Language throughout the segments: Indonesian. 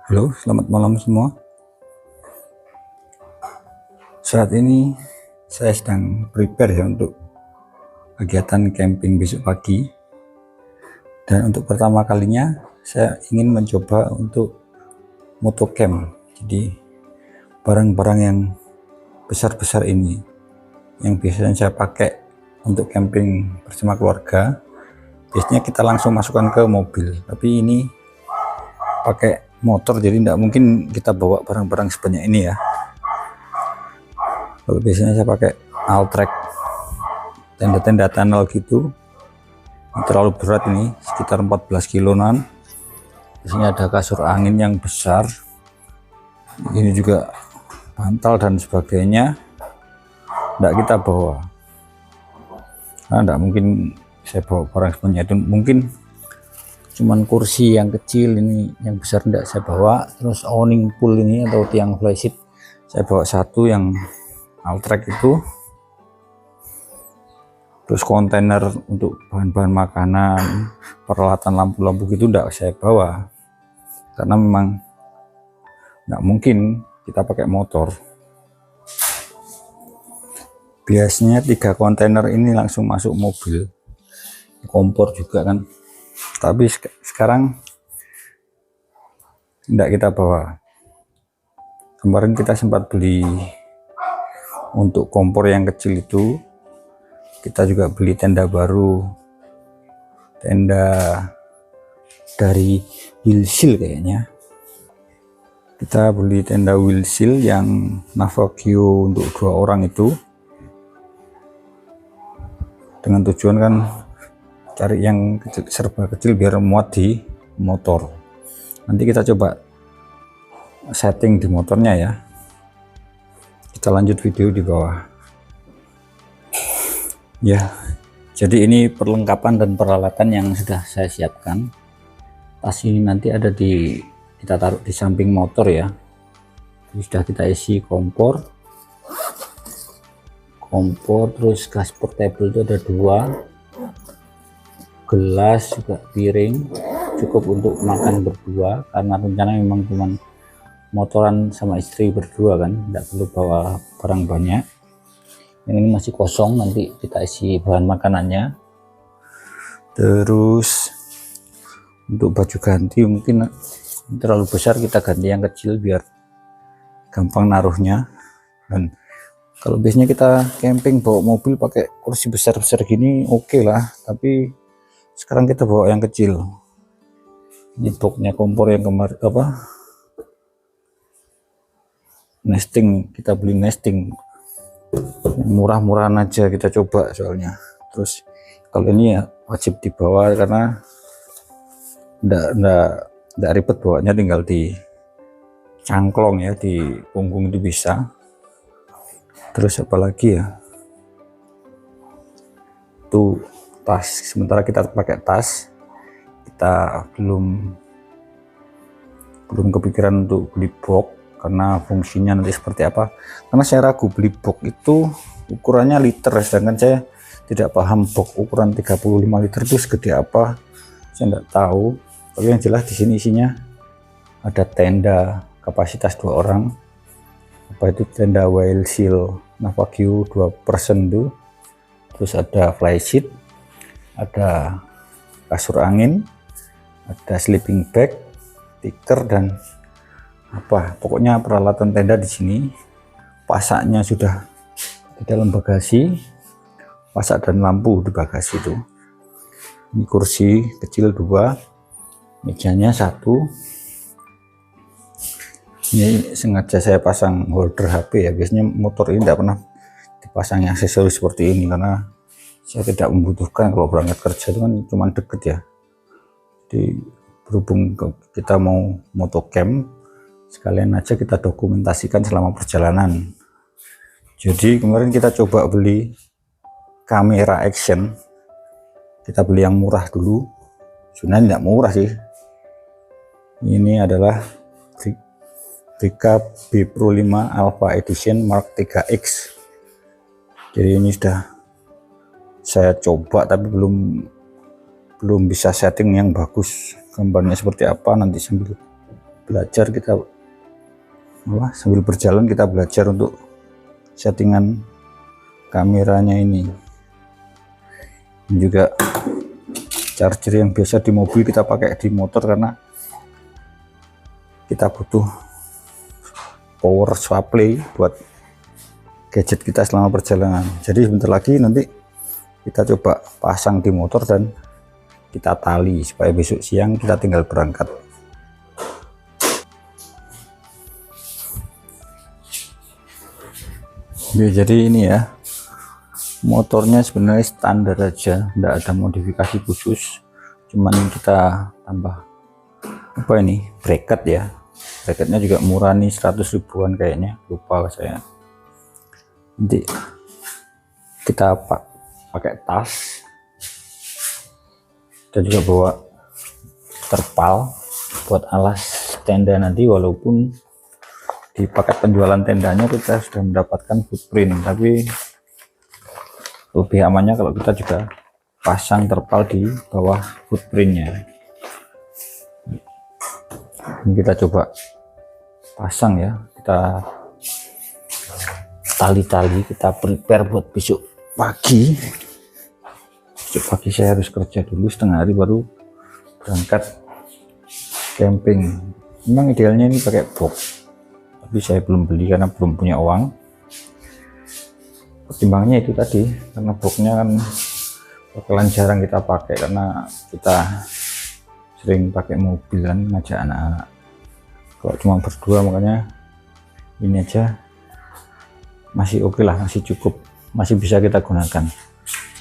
Halo, selamat malam semua. Saat ini saya sedang prepare ya untuk kegiatan camping besok pagi. Dan untuk pertama kalinya saya ingin mencoba untuk motocamp. Jadi barang-barang yang besar-besar ini yang biasanya saya pakai untuk camping bersama keluarga, biasanya kita langsung masukkan ke mobil. Tapi ini pakai motor, jadi tidak mungkin kita bawa barang-barang sebanyak ini ya. Kalau biasanya saya pakai Altrek, tenda-tenda tunnel gitu, terlalu berat ini, sekitar 14 kiloan. Di sini ada kasur angin yang besar, ini juga bantal dan sebagainya. Tidak kita bawa, nah, tidak mungkin saya bawa barang sebanyak itu. Mungkin cuman kursi yang kecil ini, yang besar tidak saya bawa. Terus awning pool ini atau tiang flysheet saya bawa satu yang Altrek itu. Terus kontainer untuk bahan-bahan makanan, peralatan lampu-lampu gitu tidak saya bawa, karena memang tidak mungkin kita pakai motor. Biasanya 3 kontainer ini langsung masuk mobil, kompor juga kan. Tapi sekarang tidak kita bawa. Kemarin kita sempat beli untuk kompor yang kecil itu. Kita juga beli tenda baru, tenda dari Wilsil kayaknya. Kita beli tenda Wilsil yang Navagio untuk 2 orang itu, dengan tujuan kan cari yang kecil, serba kecil biar muat di motor. Nanti kita coba setting di motornya ya. Kita lanjut video di bawah ya. Jadi ini perlengkapan dan peralatan yang sudah saya siapkan. Tas ini nanti ada kita taruh di samping motor ya. Jadi sudah kita isi kompor, terus gas portable itu ada 2, gelas juga, piring, cukup untuk makan berdua, karena rencana memang cuma motoran sama istri berdua kan, tidak perlu bawa barang banyak. Yang ini masih kosong, nanti kita isi bahan makanannya. Terus untuk baju ganti mungkin terlalu besar, kita ganti yang kecil biar gampang naruhnya. Dan kalau biasanya kita camping bawa mobil pakai kursi besar-besar gini oke lah, tapi sekarang kita bawa yang kecil. Ini boxnya kompor yang kemarin nesting, kita beli nesting murah-murahan aja, kita coba soalnya. Terus kalau ini ya wajib dibawa, karena enggak ribet bawanya, tinggal di cangklong ya, di punggung itu bisa. Terus apalagi ya, tuh tas. Sementara kita pakai tas, kita belum kepikiran untuk beli box, karena fungsinya nanti seperti apa. Karena saya ragu beli box itu ukurannya liter, sedangkan saya tidak paham box ukuran 35 liter itu segede apa, saya tidak tahu. Tapi yang jelas di sini isinya ada tenda kapasitas 2 orang, apa itu tenda Wilsil Navagio 2 person itu. Terus ada flysheet, ada kasur angin, ada sleeping bag, tikar, dan pokoknya peralatan tenda di sini. Pasaknya sudah di dalam bagasi, pasak dan lampu di bagasi itu. Ini kursi kecil 2, mejanya 1. Ini sengaja saya pasang holder HP ya, biasanya motor ini tidak pernah dipasang aksesoris seperti ini, karena saya tidak membutuhkan. Kalau berangkat kerja itu kan cuma deket ya. Jadi berhubung kita mau motocamp, sekalian aja kita dokumentasikan selama perjalanan. Jadi kemarin kita coba beli kamera action, kita beli yang murah dulu. Sebenarnya tidak murah sih, ini adalah Leica B Pro 5 Alpha Edition Mark 3X. Jadi ini sudah saya coba, tapi belum bisa setting yang bagus. Gambarnya seperti apa nanti sambil belajar kita sambil berjalan kita belajar untuk settingan kameranya ini juga charger yang biasa di mobil kita pakai di motor karena kita butuh power supply buat gadget kita selama perjalanan. Jadi sebentar lagi nanti kita coba pasang di motor dan kita tali supaya besok siang kita tinggal berangkat. Ya, jadi ini ya, motornya sebenarnya standar aja, tidak ada modifikasi khusus, cuman kita tambah apa ini, bracket ya. Bracketnya juga murah nih, 100 ribuan kayaknya, lupa saya. Nanti kita pakai tas dan juga bawa terpal buat alas tenda nanti. Walaupun di paket penjualan tendanya kita sudah mendapatkan footprint, tapi lebih amannya kalau kita juga pasang terpal di bawah footprintnya. Ini kita coba pasang ya, kita tali-tali, kita prepare buat besok pagi. Besok pagi saya harus kerja dulu setengah hari baru berangkat camping. Memang idealnya ini pakai box, tapi saya belum beli karena belum punya uang. Pertimbangannya itu tadi, karena boxnya kan bakalan jarang kita pakai karena kita sering pakai mobil kan, ngajak anak-anak. Kalau cuma berdua makanya ini aja masih oke lah, masih cukup, masih bisa kita gunakan.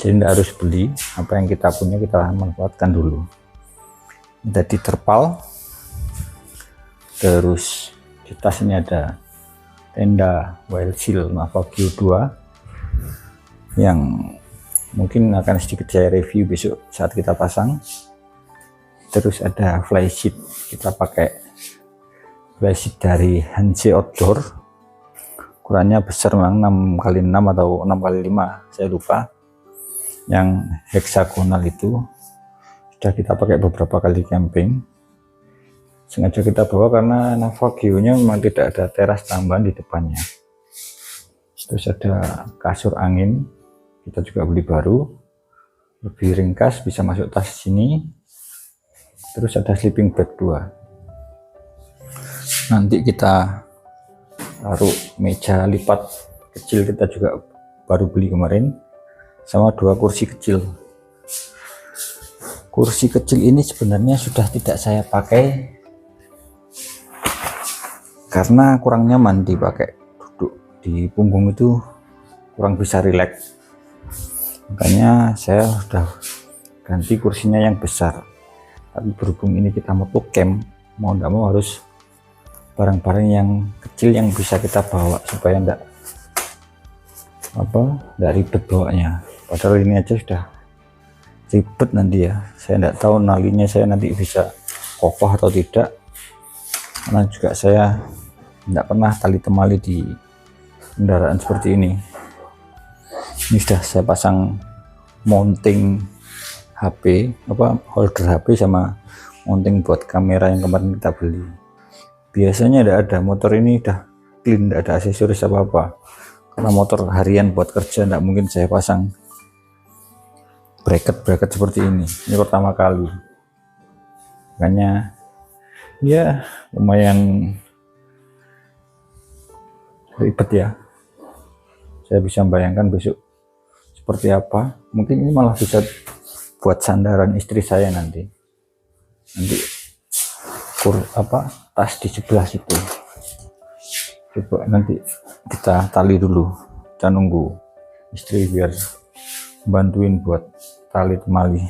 Jadi tidak harus beli, apa yang kita punya kita manfaatkan dulu. Jadi terpal, terus di tas ini ada tenda Wild Seal Navagio 2 yang mungkin akan sedikit saya review besok saat kita pasang. Terus ada flysheet, kita pakai flysheet dari Hanse Outdoor, ukurannya besar memang, 6x6 atau 6x5 saya lupa, yang heksagonal itu sudah kita pakai beberapa kali camping. Sengaja kita bawa karena Navagio nya memang tidak ada teras tambahan di depannya. Terus ada kasur angin, kita juga beli baru, lebih ringkas, bisa masuk tas sini. Terus ada sleeping bag 2. Nanti kita taruh meja lipat kecil, kita juga baru beli kemarin, sama 2 kursi kecil. Kursi kecil ini sebenarnya sudah tidak saya pakai karena kurang nyaman dipakai, duduk di punggung itu kurang bisa rileks, makanya saya sudah ganti kursinya yang besar. Tapi berhubung ini kita mau camp, mau tidak mau harus barang-barang yang kecil yang bisa kita bawa supaya enggak ribet bawanya. Padahal ini aja sudah ribet nanti ya, saya enggak tahu nalinya saya nanti bisa kokoh atau tidak, karena juga saya enggak pernah tali temali di kendaraan seperti ini. Ini sudah saya pasang mounting HP, holder HP sama mounting buat kamera yang kemarin kita beli. Biasanya tidak ada, motor ini udah clean, tidak ada aksesoris apa-apa, karena motor harian buat kerja, tidak mungkin saya pasang bracket seperti ini. Ini pertama kali, makanya ya lumayan ribet ya. Saya bisa membayangkan besok seperti apa. Mungkin ini malah bisa buat sandaran istri saya nanti tas di sebelah situ. Coba nanti kita tali dulu, kita nunggu istri biar bantuin buat tali temali.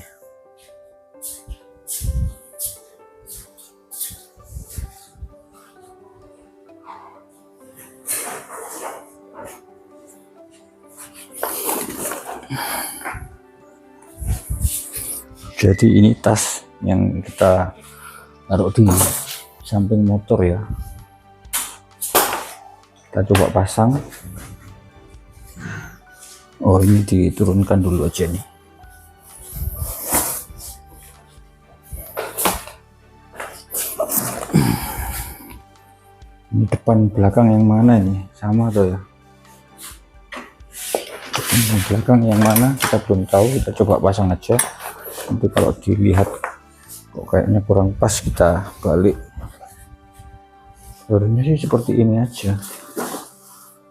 Jadi ini tas yang kita taruh di samping motor ya. Kita coba pasang. Oh, ini diturunkan dulu aja nih. Ini depan belakang yang mana ini? Sama tuh ya. Depan belakang yang mana kita belum tahu, kita coba pasang aja. Nanti kalau dilihat kok kayaknya kurang pas, kita balik. Sebenarnya sih seperti ini aja,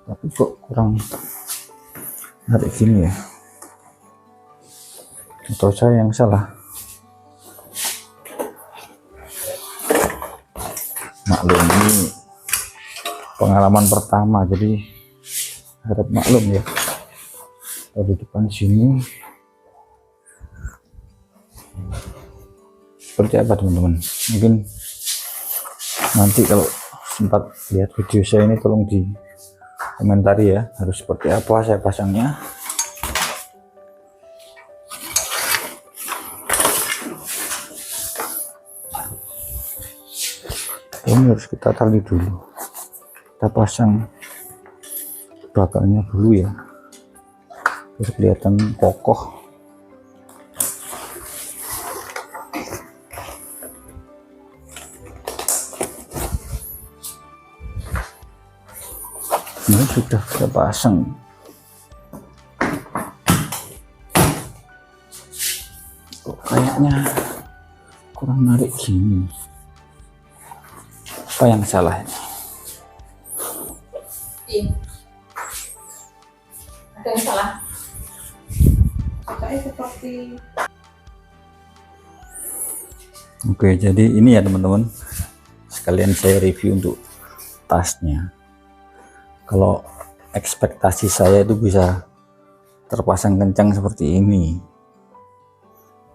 tapi kok kurang menarik gini ya, atau saya yang salah? Maklum, ini pengalaman pertama, jadi harap maklum ya. Di depan sini seperti apa teman-teman? Mungkin nanti kalau sempat lihat video saya ini, tolong di komentari ya, harus seperti apa saya pasangnya. Ini harus kita tali dulu, kita pasang belakangnya dulu ya, biar kelihatan kokoh. Ini sudah kita pasang. Kok kayaknya kurang menarik gini, apa yang salah ini? Ada yang salah. Kayaknya seperti. Oke, jadi ini ya teman-teman, sekalian saya review untuk tasnya. Kalau ekspektasi saya itu bisa terpasang kencang seperti ini,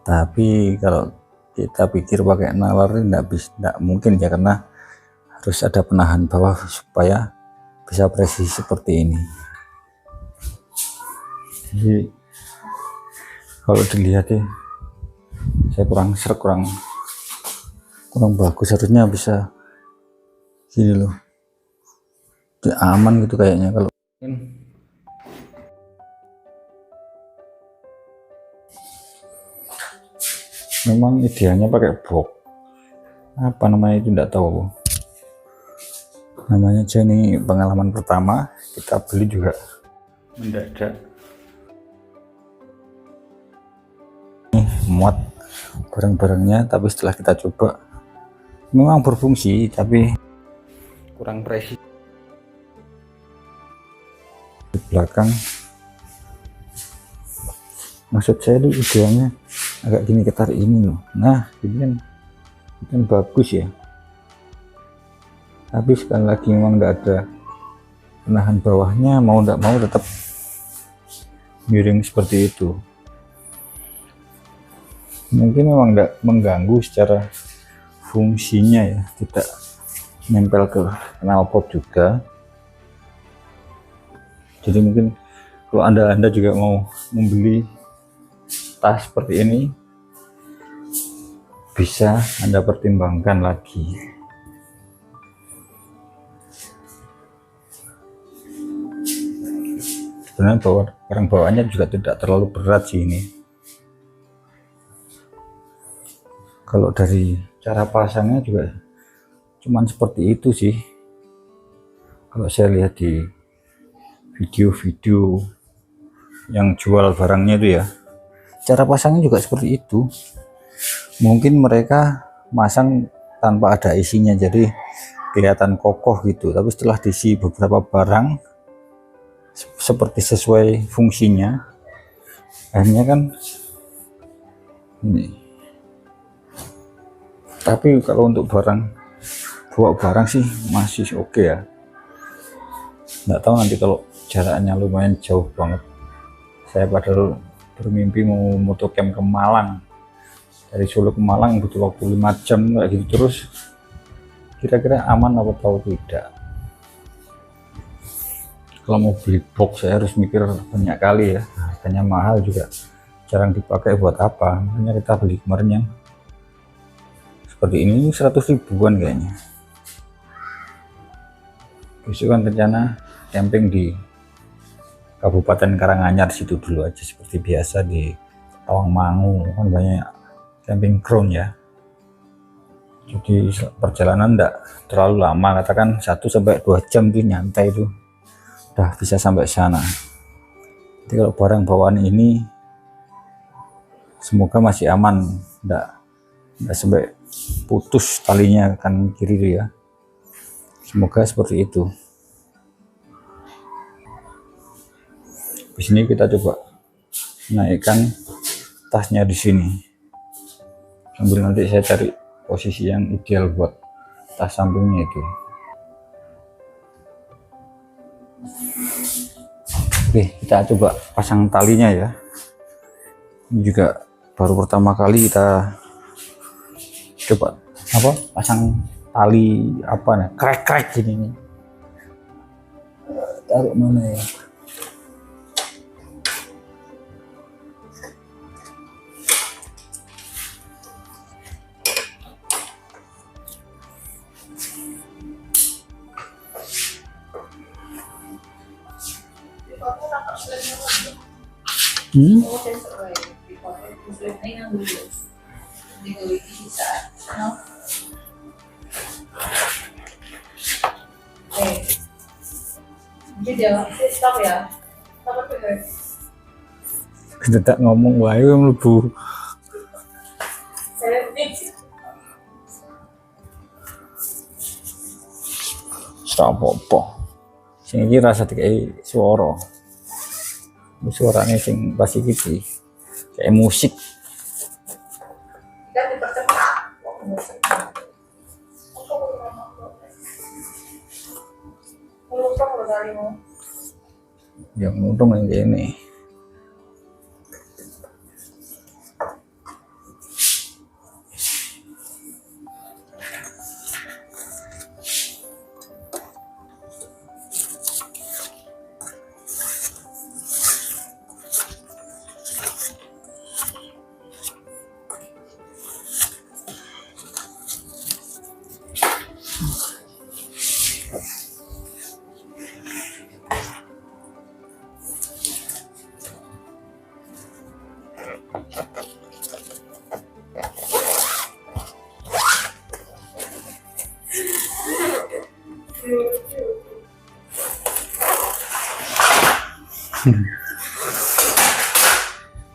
tapi kalau kita pikir pakai nalar tidak mungkin ya, karena harus ada penahan bawah supaya bisa presisi seperti ini. Jadi kalau dilihat ya, saya kurang serk, kurang bagus. Harusnya bisa gini loh, aman gitu kayaknya. Kalau memang idealnya pakai box, apa namanya itu tidak tahu namanya aja. Ini pengalaman pertama, kita beli juga mendadak, muat barang-barangnya, tapi setelah kita coba memang berfungsi, tapi kurang presisi di belakang. Maksud saya itu idealnya agak gini, ketarik ini loh. Nah ini kan bagus ya, tapi sekali lagi memang nggak ada penahan bawahnya, mau nggak mau tetap miring seperti itu. Mungkin memang nggak mengganggu secara fungsinya ya, tidak nempel ke knalpot juga. Jadi mungkin kalau anda juga mau membeli tas seperti ini, bisa Anda pertimbangkan lagi. Sebenarnya barang bawaannya juga tidak terlalu berat sih ini. Kalau dari cara pasangnya juga cuman seperti itu sih, kalau saya lihat di video-video yang jual barangnya itu ya, cara pasangnya juga seperti itu. Mungkin mereka masang tanpa ada isinya, jadi kelihatan kokoh gitu, tapi setelah diisi beberapa barang seperti sesuai fungsinya, akhirnya kan ini. Tapi kalau untuk bawa barang sih masih oke ya. Nggak tahu nanti kalau jaraknya lumayan jauh banget. Saya padahal bermimpi mau motocamp ke Malang, dari Solo ke Malang butuh waktu 5 jam kayak gitu terus. Kira-kira aman apa tahu tidak? Kalau mau beli box saya harus mikir banyak kali ya, harganya mahal juga, jarang dipakai, buat apa? Makanya kita beli kemarin yang seperti ini 100 ribuan kayaknya. Besok kan rencana camping di Kabupaten Karanganyar situ dulu aja, seperti biasa di Tawangmangu kan banyak camping ground ya. Jadi perjalanan enggak terlalu lama, katakan 1 sampai 2 jam itu nyantai itu udah bisa sampai sana. Jadi kalau barang bawaan ini semoga masih aman, enggak sampai putus talinya kan kiri itu ya, semoga seperti itu. Di sini kita coba naikkan tasnya di sini sambil nanti saya cari posisi yang ideal buat tas sampingnya itu. Oke, kita coba pasang talinya ya. Ini juga baru pertama kali kita coba pasang tali krek gini nih. Taruh mana ya? Stop ya. Kita tak ngomong wae mlebu. Stop apa? Sing iki rasa dikai suara. Suaranya sing pas iki kayak musik. Kan dipercepat. Yang untung yang ini.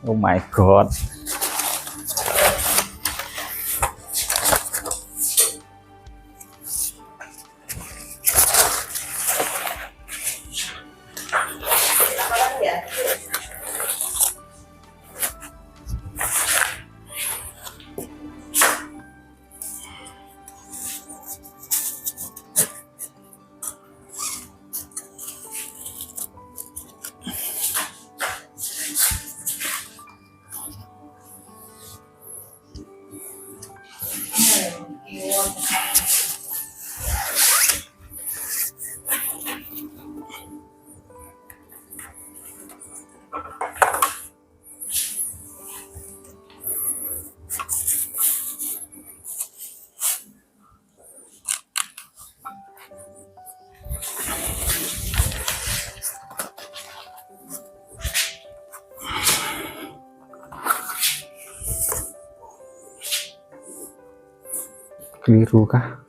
Oh my god. Keliru kah?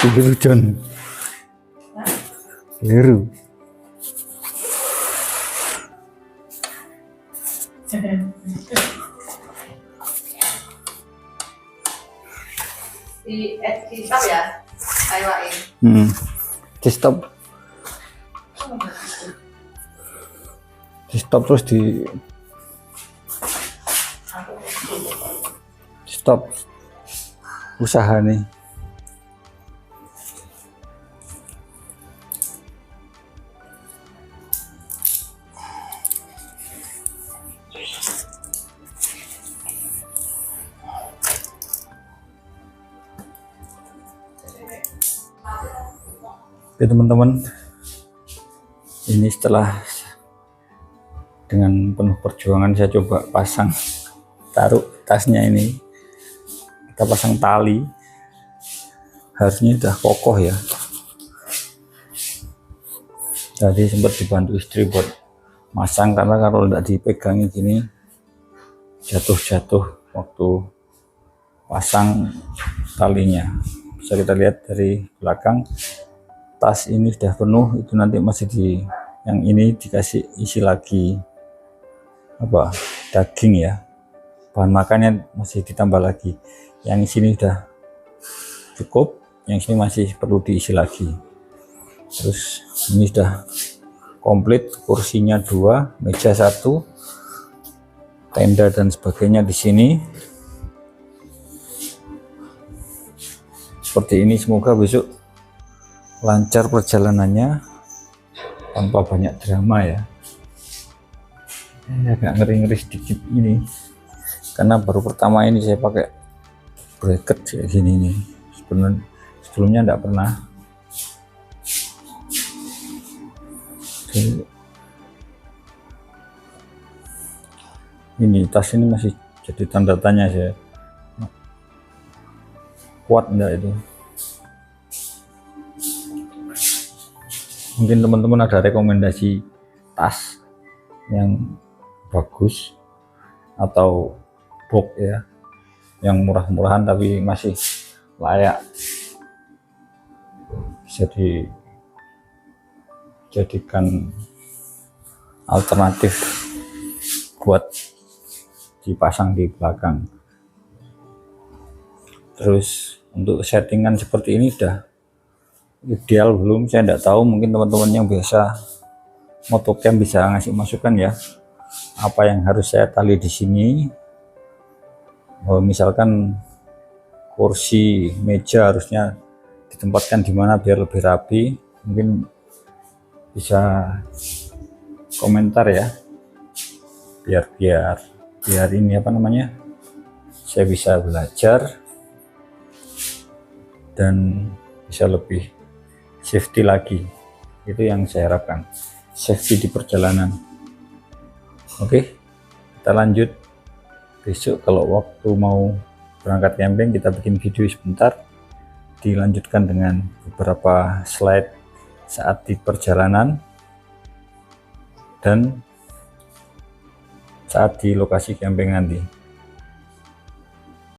Keliru John. Keliru. Di stop ya? Ayo Di stop. Di stop terus di stop usaha nih. Oke teman-teman, ini setelah dengan penuh perjuangan saya coba pasang, taruh tasnya ini, kita pasang tali, harusnya udah kokoh ya. Jadi sempat dibantu istri buat masang, karena kalau tidak dipegangi gini jatuh-jatuh waktu pasang talinya. Bisa kita lihat dari belakang, tas ini sudah penuh, itu nanti masih yang ini dikasih isi lagi apa, daging ya, bahan makannya masih ditambah lagi. Yang sini sudah cukup, yang sini masih perlu diisi lagi. Terus ini sudah komplit, kursinya 2, meja 1, tenda dan sebagainya di sini. Seperti ini, semoga besok lancar perjalanannya tanpa banyak drama ya. Agak ngeri-ngeri sedikit ini karena baru pertama ini saya pakai bracket kayak gini nih. Sebelumnya enggak pernah. Ini tas ini masih jadi tanda tanya saya, kuat enggak itu. Mungkin teman-teman ada rekomendasi tas yang bagus atau box ya, yang murah-murahan tapi masih layak, bisa dijadikan alternatif buat dipasang di belakang. Terus untuk settingan seperti ini sudah ideal belum, saya tidak tahu. Mungkin teman-teman yang biasa motocam bisa ngasih masukan ya, apa yang harus saya tali di sini. Misalkan kursi meja harusnya ditempatkan di mana biar lebih rapi, mungkin bisa komentar ya, biar ini apa namanya, saya bisa belajar dan bisa lebih safety lagi. Itu yang saya harapkan, safety di perjalanan. Oke, kita lanjut besok. Kalau waktu mau berangkat camping, kita bikin video sebentar, dilanjutkan dengan beberapa slide saat di perjalanan dan saat di lokasi camping nanti.